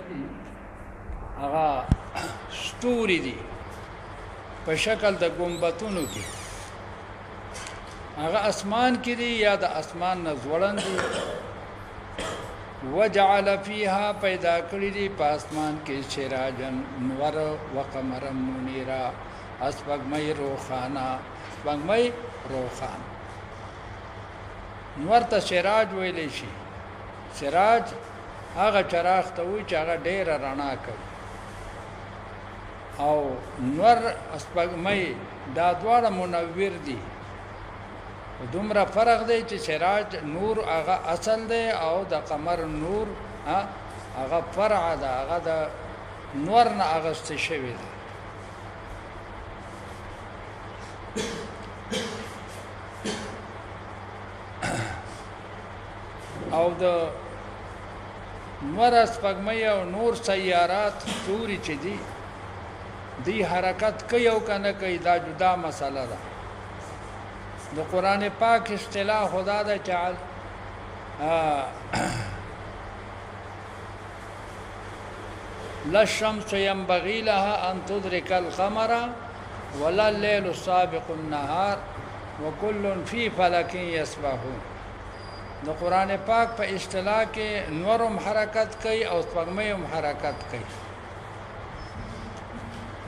دي هغه ستوري دي په شکل د ګمبتونو کې هغه اسمان کې دي یا د اسمان نه ځوړند دي وجعل فيها پیدا کړی دي په اسمان کې سراجن نور و قمرا منيرا اسبغمي روخانا اسبغمي روخان نور ته سراج ویلې شي سراج هغه چراغ ته وي چې هغه ډېر رڼا کوي او نور اسبغمي دا دواړه منور دي دومره فرق دی چې سراج نور هغه اصل دی او د قمر نور هغه فرع ده هغه د نور نه اغسته شوی دی او د نور اسپغمې او نور سیارات ستوري چې دی حرکت کوي او کنه کوي دا جدا مسله ده د قران پاک اصطلاح خدا د چال لا الشمس ينبغي لها ان تدرك القمر ولا الليل سابق النهار وكل في فلك يسبحون د قران پاک په اصطلاح کې نورم حرکت کوي او سپوږمۍ هم حرکت کوي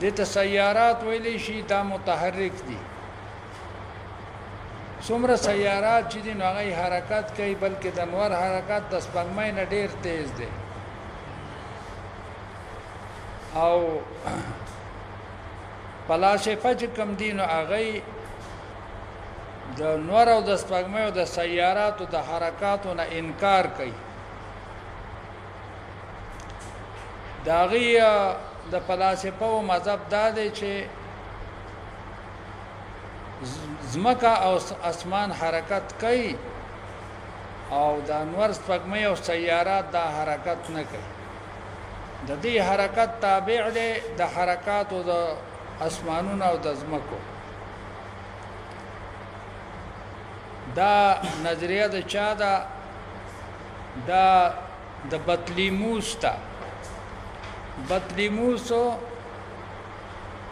د تسیارات ویلې شي دا متحرک دي څومره سیارات چې دي نو هغه حرکت کوي بلکې د نور حرکت د سپوږمۍ نه ډیر تیز دی او فلسفه چې کوم دي نو هغه د نور او د سپوږمۍ او د سیاراتو د حرکاتو نه انکار کوي دا غي د فلسفه او مذهب دا دی چې زمکا او اسمان حرکت کوي او د انور سپوږمۍ او سیارات دا حرکت نه کوي د دې حرکت تابع دي د حرکات او د اسمانونو او د زمکو دا نظریه د چا دا د بطلیموس تا بطلیموس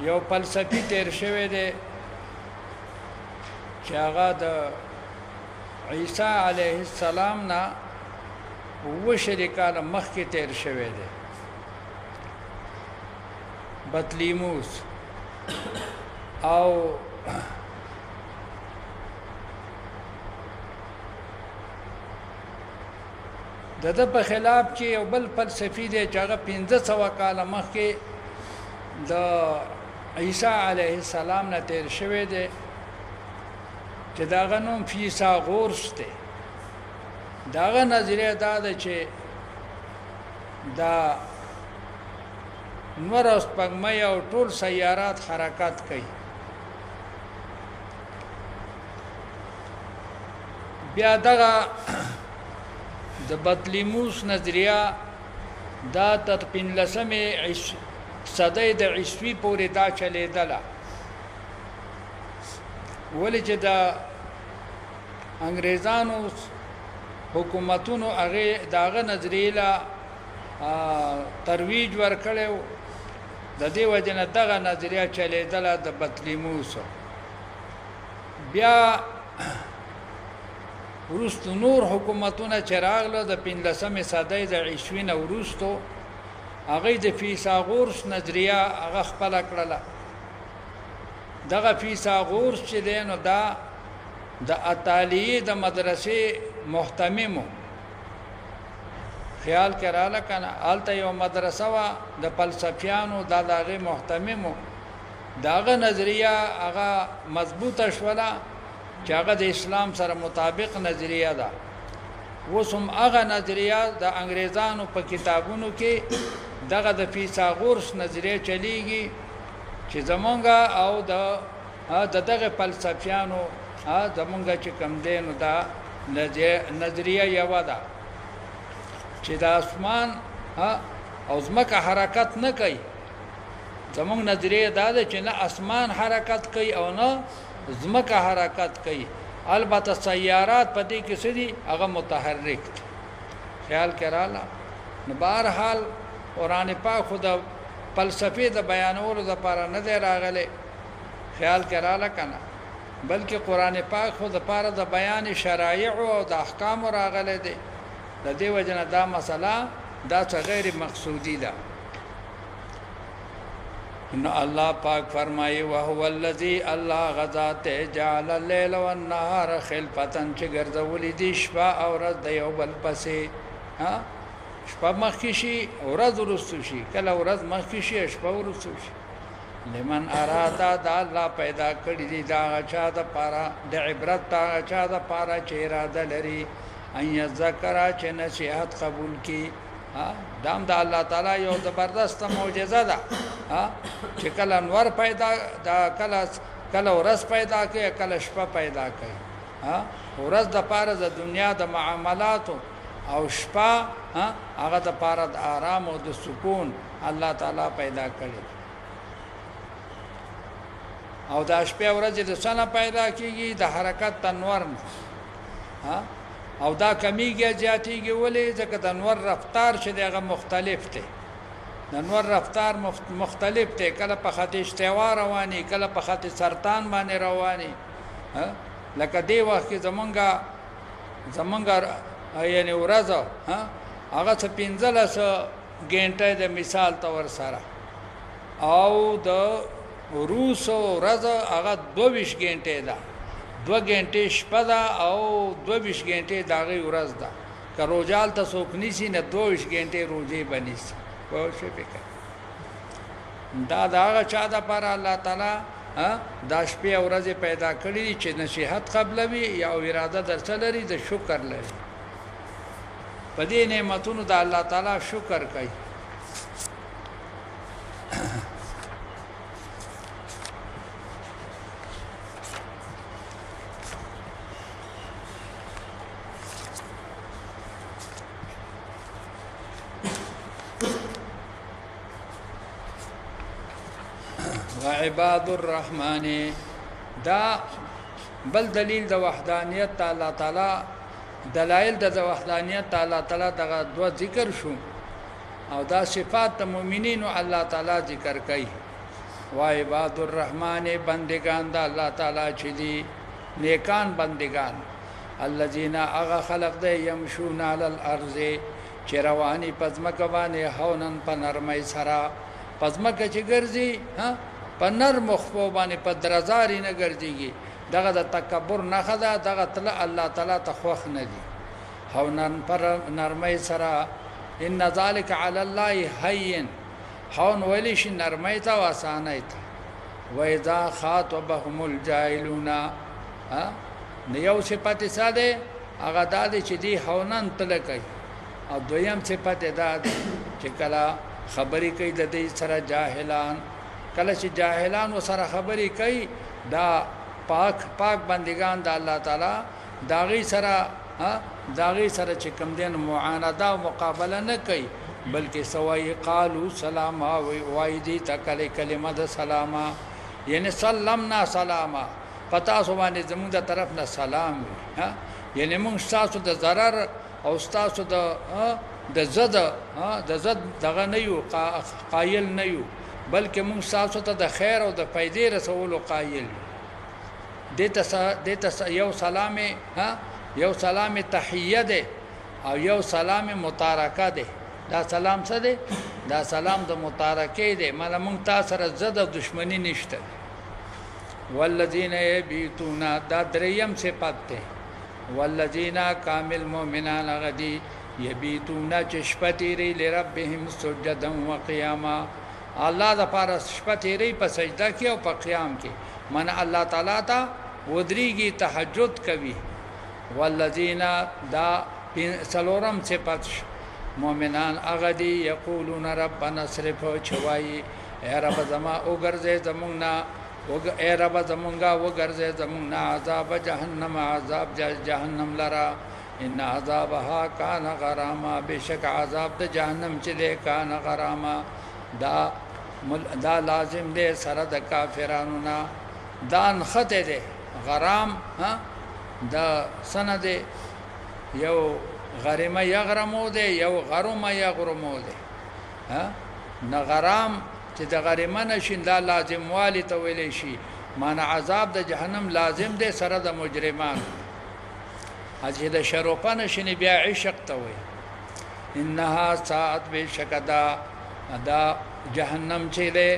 یو فلسفي تیر شوی دی چې هغه د عیسی علیه السلام نه وشری کاله مخکې تیر شوی دی بطلیموس او دغه په خلاف کې یو بل فلسفي دی چې هغه 1500 کاله مخکې د عیسی علیه السلام نه تیر شوی دی چې داغه نوم فیثاغورس دی داغه نظریه دا ده چې دا نور او سپوږمۍ او ټول سیارات حرکت کوي بیا دغه د بطلیموس نظریه دا تر 15مې صدۍ د عیسوي پورې دا چلیدله ولې چې د انګريزانو حکومتونو هغه داغه نظریه لا ترویج ورکړو د دې وجنه دغه نظریه چلیدله د بطلیموس بیا ورستو نور حکومتونه چراغله د 15مې صدۍ د عیسوي نه ورستو هغه د فیثاغورس نظریه هغه خپل کړله دغه فیثاغورس چې دینو دا د اطالیه د مدرسې محتممو خیال کړه کنه آلته یو مدرسه وا د فلسفیانو دغه محتممو داغه نظریه هغه مضبوطه شوله چې هغه د اسلام سره مطابق نظریه ده وسم هغه نظریه د انګريزانو په کتابونو کې دغه د فیثاغورس نظریه چلیږي چې زمونږه او دغه فلسفیانو زمونږه چې کم دینو دا نظریه یو ده چې د اسمان او زمکه حرکت نه کوي زمونږ نظریه دا ده چې نه اسمان حرکت کوي او نه زمکه حرکت کوي البته سیارات په دې کې سدي هغه متحرک خیال کړه نو بهر حال قران پاک خود فلسفه د بیانولو د لپاره نه دی راغلی خیال کړه کنه بلکې قران پاک خود د لپاره د بیان شرایع او د احکام راغلی دی د دې وجنه دا مسله دا غیر مقصودی ده نو الله پاک فرمایي وهو الذي الله غذات جعل الليل والنهار خلفتن چې ګرځولې دي شپه او ورځ د یو بل پسې ها شپه مخکې شي ورځ وروسته شي کله ورځ مخکې شي شپه وروسته شي لمن اراده دا الله پیدا کړی دی دا چا د پاره د عبرت دا چا د پاره چې اراده لري ان ذکر چې نصیحت قبول کی دام د الله تعالی یو زبردست معجزه ده چې کله انور پیدا دا کله ورځ پیدا کوي کله شپه پیدا کوي ورځ د پاره د دنیا د معاملاتو او شپه هغه د پاره د آرام او د سکون الله تعالی پیدا کړی او د شپه ورځ د سنه پیدا کیږي د حرکت تنور او دا کمیږي زیاتیږي ولې ځکه د انور رفتار چې دغه مختلف دی د انور رفتار مختلف دی کله په خط استوا رواني کله په خط سرطان باندې رواني لکه دی وخت کې زمونږ یعنی ورځ هغه څه 15 غنټه د مثال تور سره او د روس ورځ هغه 22 غنټه ده 2 غنټه شپه ده او 22 غنټه داغه ورځ ده که روزال ته څوک نیسی نه 22 غنټه روزي بنیسي په شی فکر دا چا ده پر الله تعالی دا شپه ورځ پیدا کړی چې نصیحت قبلوي یا اراده درته لري د شکر لري په دې نعمتونو د الله تعالی شکر کوي وعباد الرحمن دا بل دلیل د وحدانیت الله تعالی دلایل د وحدانیت الله تعالی دغه دو ذکر شو او دا صفات د مؤمنینو الله تعالی ذکر کوي وعباد الرحمن بندگان د الله تعالی چې دي نیکان بندگان الذين اغا خلق د يمشون على الارض چروانی پزمکه باندې هونن په نرمۍ سره پزمکه چې ګرځي په نرم خو باندې په درزاري نه ګرځيږي دغه د تکبر نه خدا دغه تل الله تعالی ته خوښ نه دي هونن پر نرمۍ سره ان ذلك على الله هين هون ولی شي نرمۍ ته واسانه ته واذا خاطبهم الجاهلون نیو صفات ساده هغه د چې دی هونن تل کوي او دویم صفات ده چې کله خبرې کوي د دې سره جاهلان کله چې جاهلان وسره خبرې کوي دا پاک بندگان د الله تعالی داغي سره چې کوم دین معانده او مقابله نه کوي بلکې سوای قالو سلاما وای دي تکل کلمه د سلاما یعنی سلمنا سلاما پتا سو باندې زموږ د طرف نه سلام یعنی موږ تاسو د ضرر او تاسو د زد دغه نه یو قایل نه یو بلکې موږ تاسو ته د خیر او د فائدې رسولو قایل دته یو سلام تحیه ده او یو سلام متارکه ده دا سلام څه ده دا سلام د متارکه ده مله موږ تاسو سره زده دښمنی نشته والذین یبیتون دا دریم صفات ده والذین کامل مؤمنان غدی یبیتون چشپتیری لربهم سجدا وقیاما الله د پاره شپتیری په سجده کې او په قیام کې من الله تعالی ته ودریږي تهجد کوي والذین دا سلورم صفات مؤمنان اغدی یقولون ربنا اصرف چوای اے رب زما او ګرځې زمونږه اے رب زمونږه و ګرځې زمونږه عذاب جهنم عذاب جهنم لرا ان عذابها کان غراما بشک عذاب د جهنم چې ده کان غراما دا لازم ده سره د کافرانو نه دان خطه ده غرام دا سند یو غرمه یغرمو ده یو غرمه یغرمو ده نه غرام چې د غریمه نشین دا لازم والی ته ویلی شي معنی عذاب د جهنم لازم دی سره د مجرمان چې د شروپه نشین بیا عشق ته وي انها ساعت بشکدا دا جهنم چې دی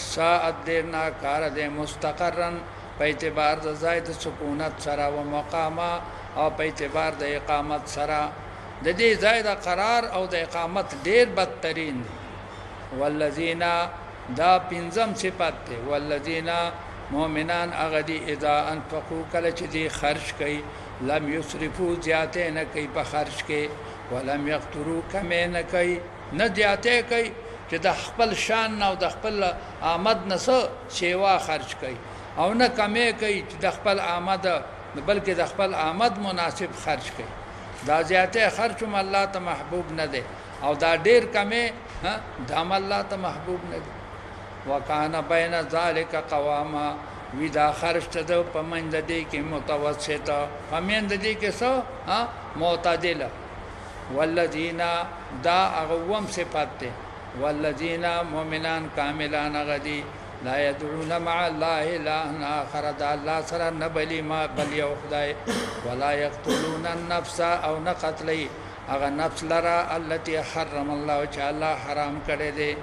ساعت دیر ناکار دی مستقرن په اعتبار د ځای د سکونت سره و مقامه او په اعتبار د اقامت سره د دې ځای د قرار او د اقامت ډیر بدترین دی والذین دا پنځم صفت دی والذین مؤمنان اغدی اذا انفقوا کله چې دی خرج کوي لم یسرفوا زیاته نه کوي په خرج کې ولم یقتروا کم نه کوي نه زیاته کوي چې د خپل شان او د خپل آمد نه څه شیوا خرج کوي او نه کمې کوي چې د خپل آمد بلکې د خپل آمد مناسب خرج کوي دا زیاته خرج هم الله ته محبوب نه دی او دا ډیر کمې دا الله ته محبوب نه دی وکانا بین ذالک قواما وی دا خرج ته په منځ دی کې متوسطه په منځ دی کې څه معتدله والذین دا اغوم صفات دی والذین مؤمنان کاملان غدی لا يدعون مع الله الا اخر دا الله سره نبلی ما بل یو خدای ولا يقتلون النفس او نقتلی اغه نفس لرا التي حرم الله چې الله حرام کړی دی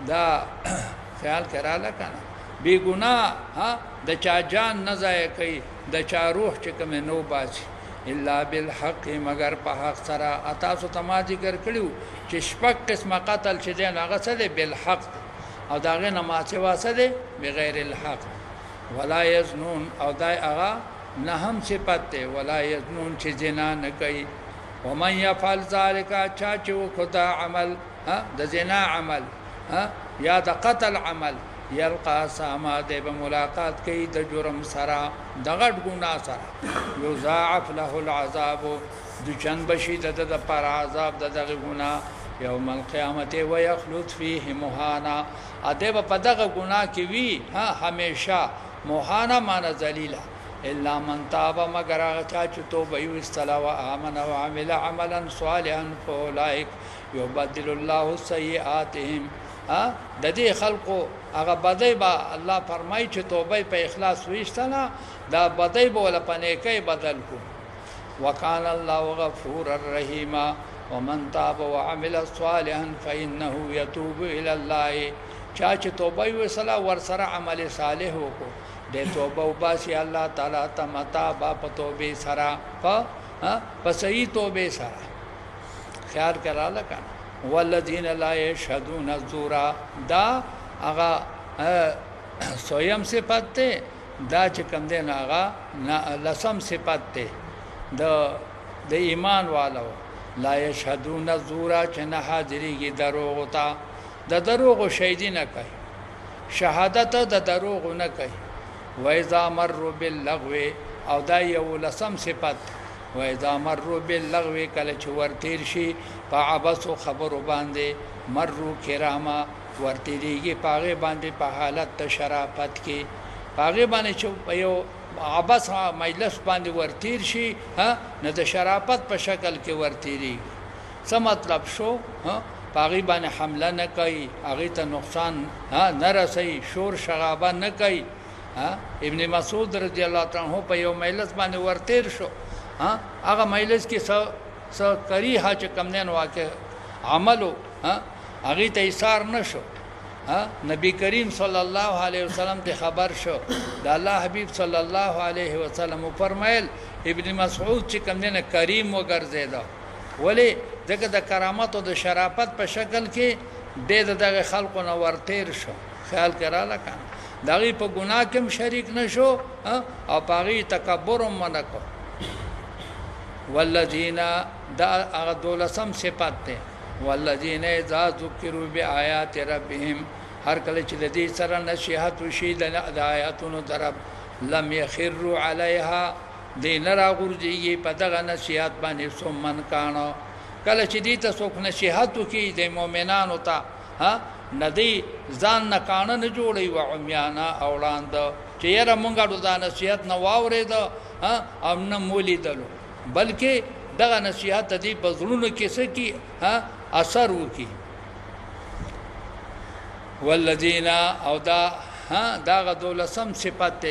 دا خیال کراله کنه بی ګناه د چا جان نه ضایع کوي د چا روح چې کوم نو باسي الا بالحق مگر په حق سره تاسو ته ذکر کړیو چې شپږ قسمه قتل چې دی هغه څه دی بالحق او داغه نه ما څه واسه دی بغیر الحق ولا يزنون او دای هغه نه هم صفت دی ولا يزنون چې زنا نه کوي ومن يفعل ذلك چا چې خدا عمل د زنا عمل یا د قتل عمل یلقا ساما د ملاقات کوي د جرم سره د غټ ګناه سره یضاعف له العذاب د چن بشي د پر عذاب د دغه ګناه یوم القیامت ويخلد فيه مهانا ادب په دغه ګناه کې وی همیشه مهانا معنی ذلیلا الا من تاب مگر هغه چې توبه یو استلا و امن و عمل عملا صالحا فاولئک يبدل الله سیئاتهم د دې خلقو هغه بدای با الله فرمای چې توبه په اخلاص ویشتنه دا بدای به ول پنه کوي بدل کو وکال الله غفور الرحیم ومن تاب وعمل صالحا فانه يتوب الى الله چا چې توبه وسلا ور سره عمل صالح وکړو د توبه وباسي الله تعالی ته متا با په توبه سره په صحیح توبه سره خیال کراله کنه والذین لا یشهدون الزور دا هغه سویم صفت ده دا چې کوم دی هغه لسم صفت ده د ایمان والو لا یشهدون الزور چې نه حاضریږي دروغ ته د دروغ شهیدی نه کوي شهادت د دروغ نه کوي وإذا مروا باللغو او دا یو لسم صفت وإذا مروا باللغو کله چې ورتیر شي په عبث خبرو باندې مروا کراما ورتیریږي پاغه باندې په حالت د شرافت کې پاغه باندې چې یو عبث مجلس باندې ورتیر شي نه د شرافت په شکل کې ورتیری څه مطلب شو پاغه باندې حمله نه کوي هغه ته نقصان نه رسي شور شغابه نه کوي ابن مسعود رضی الله تعالی عنہ په یو مجلس باندې ورتیر شو هغه مجلس کې څه کریه چې کم نه واقع عملو هغه ته ایثار نشو نبی کریم صلی الله علیه وسلم ته خبر شو د الله حبیب صلی الله علیه وسلم فرمایل ابن مسعود چې کم نه کریم وګرځیدا ولی دغه د کرامت او د شرافت په شکل کې دغه خلقو نو ورتیر شو خیال کراله کنه دغه په ګناه کې شریک نشو او پاغي تکبر منکو والذین دا دولسم صفات ده والذین اذا ذکروا بآیات ربهم هر کله چې د دې سره نصیحت وشي د آیاتونو درب لم يخروا علیها دین را غورځي په دغه نصیحت باندې سمن کانو کله چې دې ته څوک نصیحت وکي د مؤمنانو ته ندی ځان نه کانه نه جوړي و عمیانا اولاند چې یره مونږه د نصیحت نه واورید او نه مولیدلو بلکې دغه نصیحت دې په زړونو کې څه کی اثر وکي والذین او دا دا دولسم صفت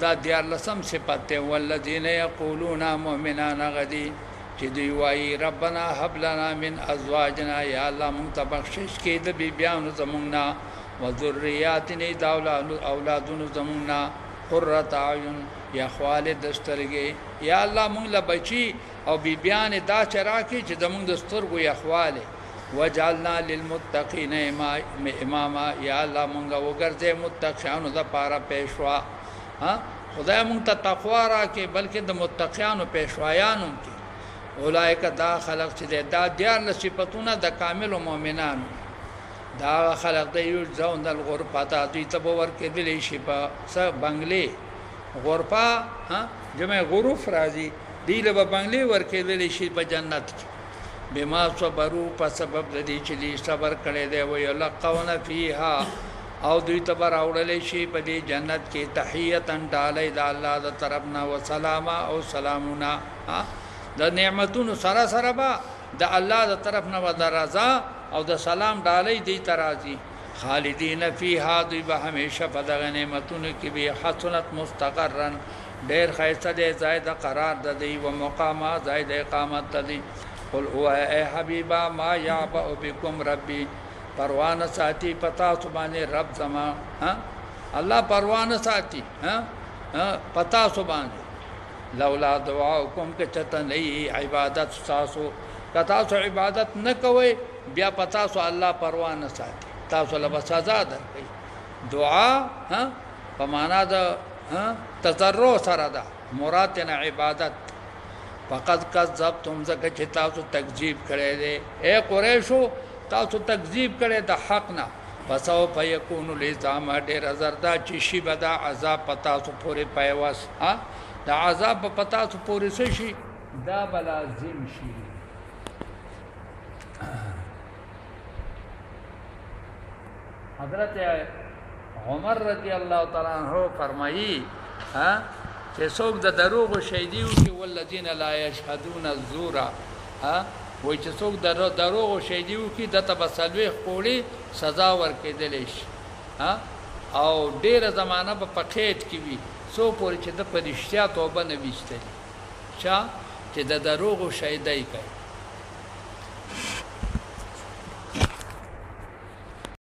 دا دیارلسم صفت والذین یقولون مؤمنان غدی چې دوی وایي ربنا هب لنا من ازواجنا یا الله مونږ ته بخشش کړي د بیبیانو زمونږ نه و ذریاتنا د اولادونو زمونږ نه قرة اعین یا خالد سترګې یا الله مونږ له بچي او بیبیان دا چراکي چې زمونږ د سترګو یا خواله وجعلنا للمتقین اماما یا الله مونږ وګرځې متقینو د پاره پېښوا خدای مونږ ته تقوا راکې بلکې د متقینو پېښوایانو کې اولئک دا خلق چې دا دیار صفاتونه د کامل مؤمنانو دا خلق د یو ځون د غرفه دوی ته باور کې دي شي په بنگلې غرفه جمع غرف راځي دی له بنگلې ورکې دي شي په جنت کې بما صبروا په سبب د دې چې دي صبر کړي دی او یلقون فیها او دوی ته راوړل شي په دې جنت کې تحیتن ډالې د الله د طرفنا و سلام او سلامونه د نعمتونو سره سره با د الله د طرفنا و د رضا او د سلام ډالې دی ترازی خالدین فیها دوی به همیشه په دغه نعمتونو کې به حسنت مستقرن ډیر خیسته دی زائد قرار د دی و مقامه زائد اقامت د دی قل هو اے حبیبا ما یعبأ بكم ربی پروانه ساتي پتا سبحانه رب زما الله پروانه ساتي پتا سبحانه لولا دعاؤکم که چته نه عبادت تاسو کتا سو عبادت نه کوي بیا پتا سو الله پروانه ساتي تاسو له سزا درکې دعا په معنا د تضرع سره ده مراد نه عبادت فقط کذبتم زکه چې تاسو تکذیب کړی دی اے قریشو تاسو تکذیب کړی د حق نه پسو فیکون لزام ډیر زردا چې شی بدا عذاب پتا سو پورې پایواس دا عذاب پتا سو پورې شي دا بلازم شي حضرت عمر رضی الله تعالی عنہ فرمایي چې څوک د دروغ شهیدیو کې ولذین لا یشهدون الزور وای چې څوک د دروغ شهیدیو کې د تبسلوي خولي سزا ورکېدل شي او ډیره زمانہ په پخېټ کې وي سو پورې چې د پرشتیا توبه نه وشته چې د دروغ شهیدای کوي